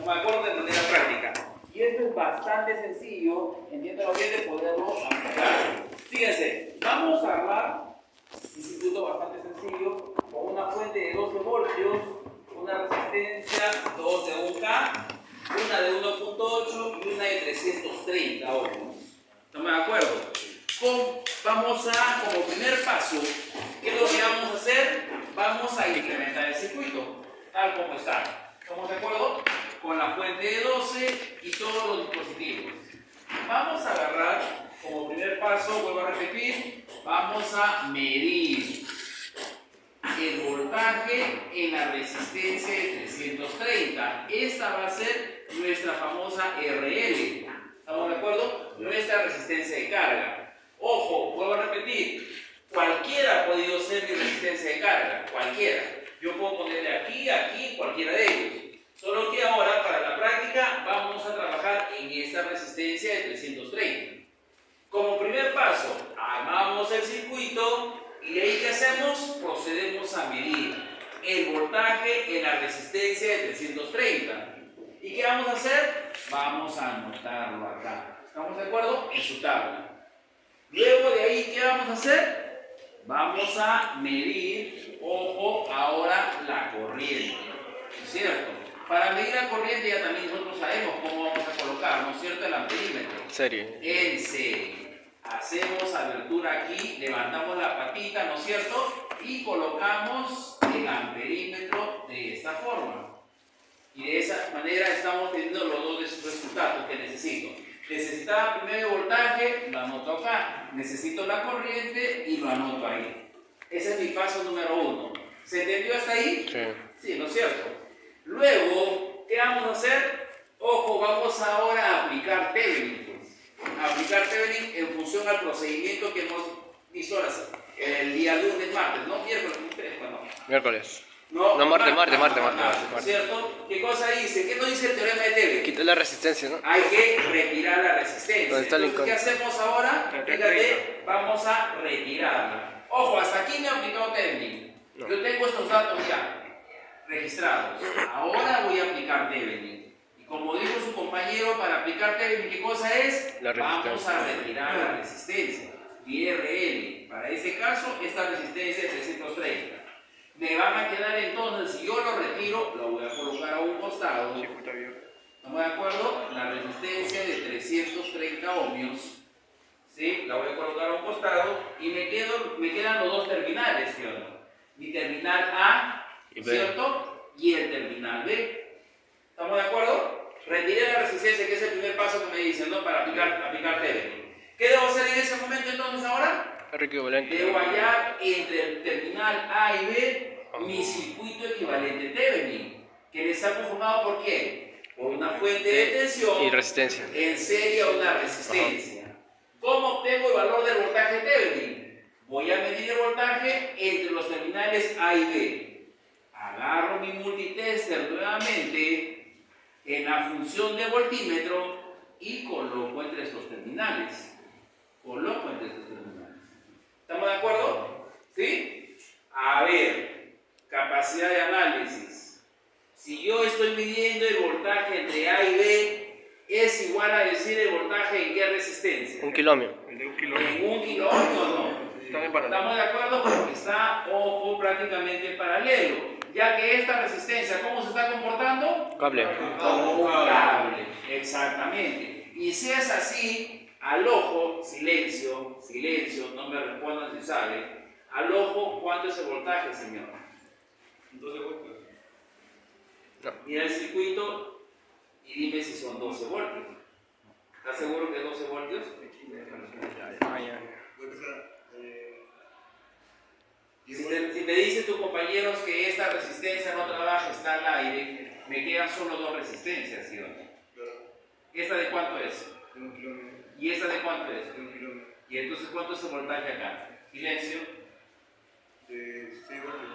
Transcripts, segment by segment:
¿No me acuerdo de manera práctica? Y esto es bastante sencillo, entiéndalo bien, de poderlo aplicar. Fíjense, vamos a armar un circuito bastante sencillo con una fuente de 12 voltios, una resistencia 2 de 1K, una de 1.8 y una de 330 ohms. ¿Estamos de acuerdo? Vamos a, como primer paso, ¿qué es lo que vamos a hacer? Vamos a incrementar el circuito, tal como está. ¿Estamos de acuerdo? Con la fuente de 12 y todos los dispositivos. Vamos a agarrar, como primer paso, vuelvo a repetir, vamos a medir el voltaje en la resistencia de 330. Esta va a ser nuestra famosa RL. ¿Estamos de acuerdo? Nuestra resistencia de carga. Ojo, vuelvo a repetir, cualquiera ha podido ser mi resistencia de carga, cualquiera. Yo puedo ponerle aquí, aquí, cualquiera de ellos. Solo que ahora, para la práctica, vamos a trabajar en esta resistencia de 330. Como primer paso, armamos el circuito y de ahí ¿qué hacemos? Procedemos a medir el voltaje en la resistencia de 330. ¿Y qué vamos a hacer? Vamos a anotarlo acá. ¿Estamos de acuerdo? En su tabla. Luego de ahí, ¿qué vamos a hacer? Vamos a medir, ojo, ahora la corriente. ¿Cierto? Para medir la corriente ya también nosotros sabemos cómo vamos a colocar, ¿no es cierto? El amperímetro. Serie. En serie. Hacemos abertura aquí, levantamos la patita, ¿no es cierto? Y colocamos el amperímetro de esta forma. Y de esa manera estamos teniendo los dos resultados que necesito. Necesitaba primero el voltaje, lo anoto acá. Necesito la corriente y lo anoto ahí. Ese es mi paso número 1. ¿Se entendió hasta ahí? Sí. Sí, ¿no es cierto? Luego, ¿qué vamos a hacer? Ojo, vamos ahora a aplicar Thevenin. Aplicar Thevenin en función al procedimiento que hemos visto el día lunes, martes, ¿no? Miércoles, ¿no? Miércoles. No, martes. ¿Cierto? ¿Qué cosa dice? ¿Qué nos dice el teorema de Thevenin? Quitar la resistencia, ¿no? Hay que retirar la resistencia. ¿Dónde está el Entonces, ¿qué hacemos ahora? Fíjate, vamos a retirarla. Ojo, hasta aquí me ha aplicado Thevenin. No. Yo tengo estos datos ya registrados. Ahora voy a aplicar Thevenin. Y como dijo su compañero, para aplicar Thevenin, ¿qué cosa es? Vamos a retirar la resistencia. IRL. Para este caso, esta resistencia es 330. Me van a quedar entonces, si yo lo retiro, lo voy a colocar a un costado. ¿Estamos de acuerdo? La resistencia de 330 ohmios. ¿Sí? La voy a colocar a un costado y me quedan los dos terminales, ¿sí o no? Mi terminal A, ¿cierto? Y el terminal B. ¿Estamos de acuerdo? Retiré la resistencia, que es el primer paso que me dicen, ¿no? Para aplicar Thevenin. ¿Qué debo hacer en ese momento entonces ahora? Debo hallar entre el terminal A y B mi circuito equivalente Thevenin, que está conformado por qué? Por una fuente de tensión y resistencia en serie a una resistencia. ¿Cómo obtengo el valor del voltaje Thevenin? Voy a medir el voltaje entre los terminales A y B. Agarro mi multitester nuevamente en la función de voltímetro y coloco entre estos terminales. ¿Estamos de acuerdo? ¿Sí? A ver, capacidad de análisis. Si yo estoy midiendo el voltaje entre A y B, es igual a decir el voltaje en qué resistencia. 1 kilómetro. En 1 kilómetro, ¿no? Estamos de acuerdo porque está, ojo, prácticamente en paralelo. Ya que esta resistencia, ¿cómo se está comportando? Cable. Como un cable, exactamente. Y si es así, al ojo, silencio, no me respondan si sabe. Al ojo, ¿cuánto es el voltaje, señor? 12 voltios. No. Mira el circuito y dime si son 12 voltios. ¿Estás seguro que es 12 voltios? Si te dicen tus compañeros que esta resistencia no trabaja, está al aire, me quedan solo dos resistencias, ¿sí o no? ¿Esta de cuánto es? 1 kilómetro. ¿Y esta de cuánto es? 1 kilómetro. ¿Y entonces cuánto es el voltaje acá? Silencio. De 6 voltios.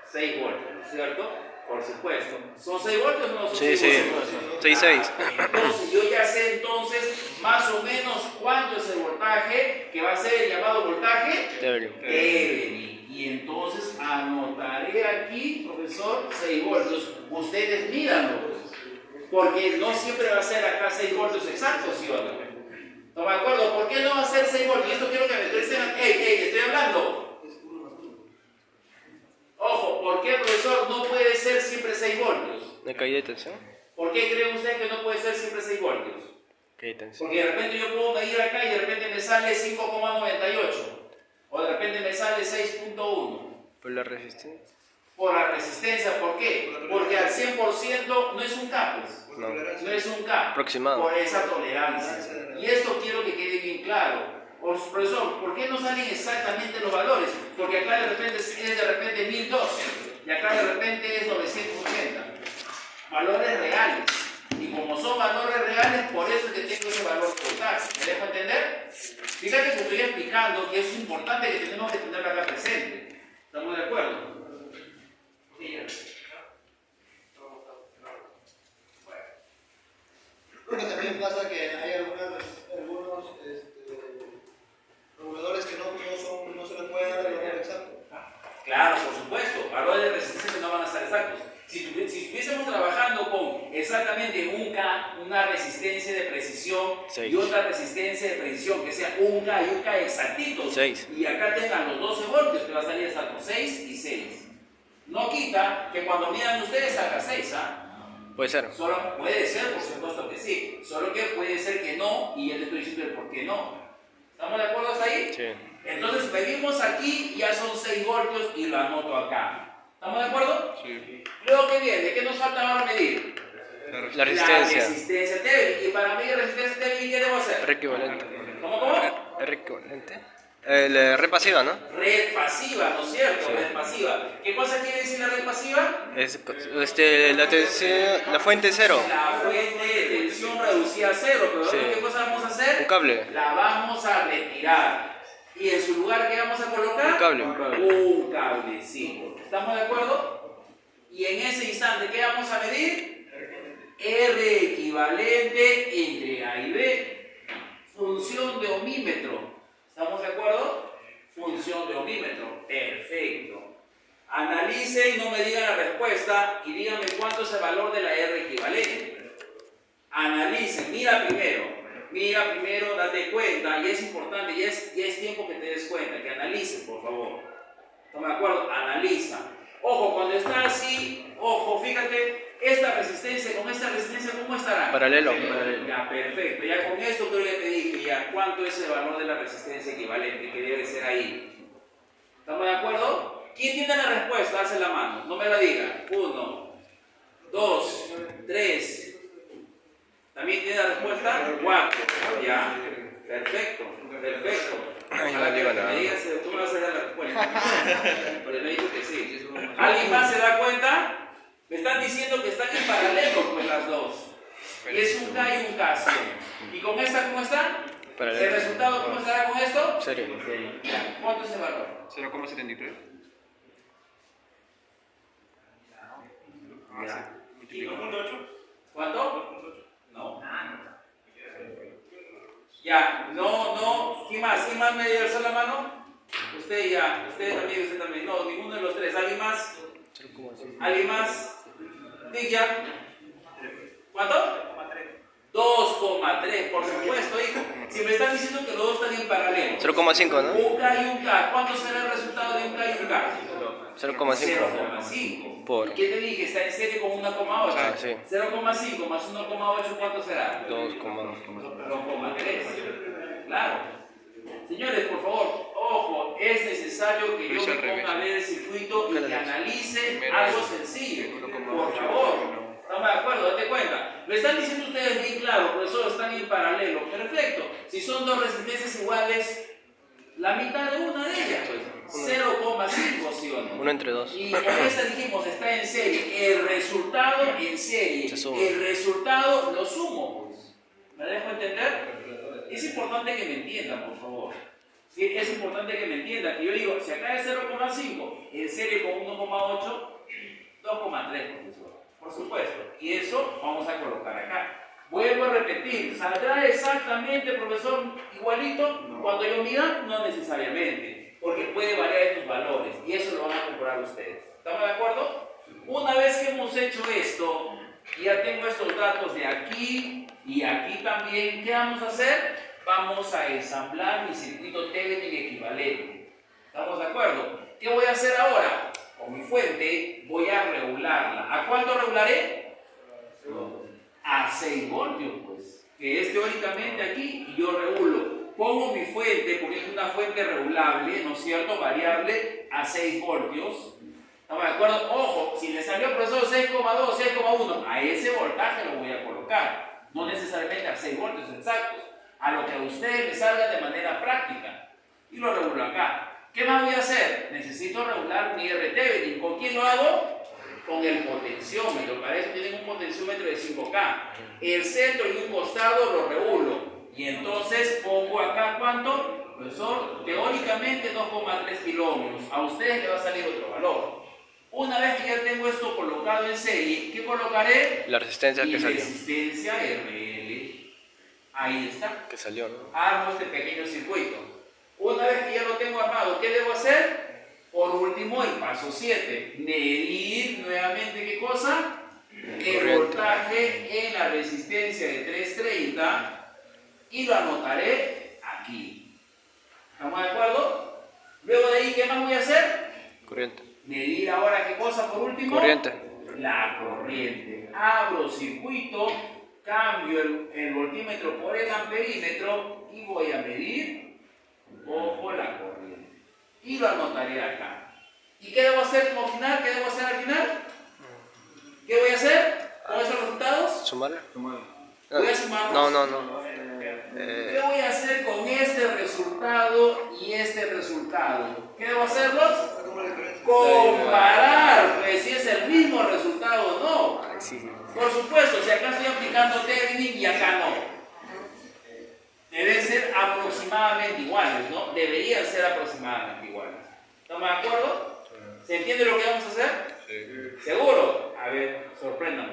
6 voltios, ¿cierto? Por supuesto. ¿Son 6 voltios o no son Sí, 6 sí. voltios? 6. Entonces yo ya sé entonces más o menos cuánto es el voltaje que va a ser el llamado voltaje Thevenin. Y entonces anotaré aquí, profesor, 6 voltios. Ustedes míranlo. Porque no siempre va a ser acá 6 voltios exactos, ¿sí o no? ¿No me acuerdo? ¿Por qué no va a ser 6 voltios? Y esto quiero que me presten. ¡Ey, estoy hablando! Ojo, ¿por qué, profesor, no puede ser siempre 6 voltios? ¿No hay caída de tensión? ¿Por qué creen ustedes que no puede ser siempre 6 voltios? Caída de tensión. Porque de repente yo puedo medir acá y de repente me sale 5,98. O de repente me sale 6,1. ¿Por la resistencia? Por la resistencia, ¿por qué? Porque al 100% no es un K, pues. No. No es un K. Aproximado. Por esa tolerancia. Y esto quiero que quede bien claro. Profesor, ¿por qué no salen exactamente los valores? Porque acá de repente es de repente 1012 y acá de repente es 980. Valores reales. Y como son valores reales, por eso es que tengo ese valor total. ¿Me dejo entender? Fíjate que estoy explicando que es importante que tenemos que tenerlo acá presente. ¿Estamos de acuerdo? Porque también pasa que hay algunos reguladores que no se les puede dar el valor exacto. Claro, por supuesto, valores de resistencia que no van a estar exactos. Si estuviésemos trabajando con exactamente un K, una resistencia de precisión 6. y otra resistencia de precisión que sea un K y un K exactitos, 6. y acá tengan los 12 voltios que va a salir exactos 6 y 6. No quita que cuando midan ustedes salga 6, ¿ah? Puede ser. Solo puede ser, por supuesto que sí. Solo que puede ser que no, y ya te estoy diciendo el por qué no. ¿Estamos de acuerdo hasta ahí? Sí. Entonces medimos aquí, ya son 6 voltios y lo anoto acá. ¿Estamos de acuerdo? Sí. Luego, ¿qué viene? ¿Qué nos falta ahora medir? La resistencia. La resistencia Thevenin. Y para medir resistencia Thevenin, ¿qué debo hacer? R equivalente. ¿Cómo? R equivalente. Red pasiva, ¿no? Red pasiva, ¿no es cierto? Sí. Red pasiva. ¿Qué cosa quiere decir la red pasiva? Es la fuente cero. La fuente de tensión reducida a cero. Pero Sí. ¿qué cosa vamos a hacer? Un cable. La vamos a retirar. ¿Y en su lugar qué vamos a colocar? Un cable. Un cablecito. ¿Estamos de acuerdo? Y en ese instante, ¿qué vamos a medir? R equivalente entre A y B. Función de ohmímetro. ¿Estamos de acuerdo? Función de ohmímetro. Perfecto. Analicen, no me digan la respuesta y díganme cuánto es el valor de la R equivalente. Analicen, mira primero, date cuenta, y es importante, ya es tiempo que te des cuenta, que analices, por favor. ¿Estamos de acuerdo? Analiza. Ojo, cuando está así, ojo, fíjate, esta resistencia con esta resistencia, ¿cómo estará? Paralelo. Ya, perfecto. Ya con esto creo que te dije ya cuánto es el valor de la resistencia equivalente que debe ser ahí. ¿Estamos de acuerdo? ¿Quién tiene la respuesta? Alce la mano. No me la diga. 1, 2, 3. ¿También tiene la respuesta? 4. Ya. Perfecto. Ay, no Ojalá digo que nada. me digas, tú me vas a dar la respuesta. Pero me dijo que sí. ¿Alguien más se da cuenta? Me están diciendo que están en paralelo pues las dos. Y es un K y un K. ¿Sí? ¿Y con esta cómo está? Paralelo. ¿El resultado cómo estará con esto? Serio. Ya. ¿Cuánto es el valor? 0,73. Ya. ¿Y 2.8. cuánto? No. Ya, no. ¿Quién más me dio la mano? Usted ya, usted también. No, ninguno de los tres. ¿Alguien más? ¿Alguien más? Diga. ¿Cuánto? 2,3, por supuesto, hijo. Si me están diciendo que los dos están en paralelo. 0,5, ¿no? Un K y un K. ¿Cuánto será el resultado de un K y un K? 0,5. 0,5. Por. ¿Qué te dije? Está en serie con 1,8. Ah, sí. 0,5 más 1,8, ¿cuánto será? 2,2. 2,3. Claro. Señores, por favor, ojo, es necesario que yo me ponga a ver el circuito y que analice algo sencillo. Por favor. ¿Estamos de acuerdo? Date cuenta. Me están diciendo ustedes bien claro, profesor, están en paralelo. Perfecto. Si son dos resistencias iguales, la mitad de una de ellas, pues. 0,5, ¿sí o no? 1 entre 2. Y con esta dijimos, está en serie. El resultado en serie. Se suma. El resultado lo sumo, pues. ¿Me dejo entender? Es importante que me entiendan, por favor. Sí, es importante que me entiendan. Que yo digo, si acá es 0,5, en serie con 1,8, 2,3, profesor. Por supuesto. Y eso vamos a colocar acá. Vuelvo a repetir, ¿saldrá exactamente, profesor, igualito? No. Cuando yo mida, no necesariamente, porque puede variar estos valores y eso lo van a comprobar ustedes. ¿Estamos de acuerdo? Una vez que hemos hecho esto, Y ya tengo estos datos de aquí y aquí también. ¿Qué vamos a hacer? Vamos a ensamblar mi circuito Thevenin equivalente. ¿Estamos de acuerdo? ¿Qué voy a hacer ahora? Con mi fuente voy a regularla. ¿A cuánto regularé? A 6 voltios, pues. Que es teóricamente aquí y yo regulo. Pongo mi fuente, porque es una fuente regulable, ¿no es cierto? Variable a 6 voltios. ¿Estamos de acuerdo? Ojo, si le salió al profesor 6,2, 6,1, a ese voltaje lo voy a colocar. No necesariamente a 6 voltios exactos. A lo que a ustedes les salga de manera práctica. Y lo regulo acá. ¿Qué más voy a hacer? Necesito regular mi RT. ¿Con quién lo hago? Con el potenciómetro. Para eso tienen un potenciómetro de 5K. El centro y un costado lo regulo. Y entonces pongo acá ¿cuánto? Profesor, teóricamente 2,3 kilómetros. A ustedes les va a salir otro valor. Una vez que ya tengo esto colocado en serie, ¿qué colocaré? La resistencia que salió. Resistencia RL. Ahí está. Que salió, ¿no? Armo este pequeño circuito. Una vez que ya lo tengo armado, ¿qué debo hacer? Por último, el paso 7. Medir nuevamente, ¿qué cosa? El voltaje en la resistencia de 330 y lo anotaré aquí. ¿Estamos de acuerdo? Luego de ahí, ¿qué más voy a hacer? Corriente. Medir ahora, ¿qué cosa por último? Corriente. La corriente. Abro circuito, cambio el voltímetro por el amperímetro y voy a medir, ojo, la corriente. Y lo anotaré acá. ¿Y qué debo hacer como final? ¿Qué debo hacer al final? ¿Qué voy a hacer con esos resultados? ¿Sumarla? Voy a sumarlos. No. ¿Qué voy a hacer con este resultado y este resultado? ¿Qué debo hacerlos? Sacamos la diferencia. Comparar, pues si es el mismo resultado o no. Ay, sí. Por supuesto, si acá estoy aplicando Thevenin y acá no. Deben ser aproximadamente iguales, ¿no? Deberían ser aproximadamente iguales. ¿Estamos de acuerdo? ¿Se entiende lo que vamos a hacer? Sí. ¿Seguro? A ver, sorpréndame.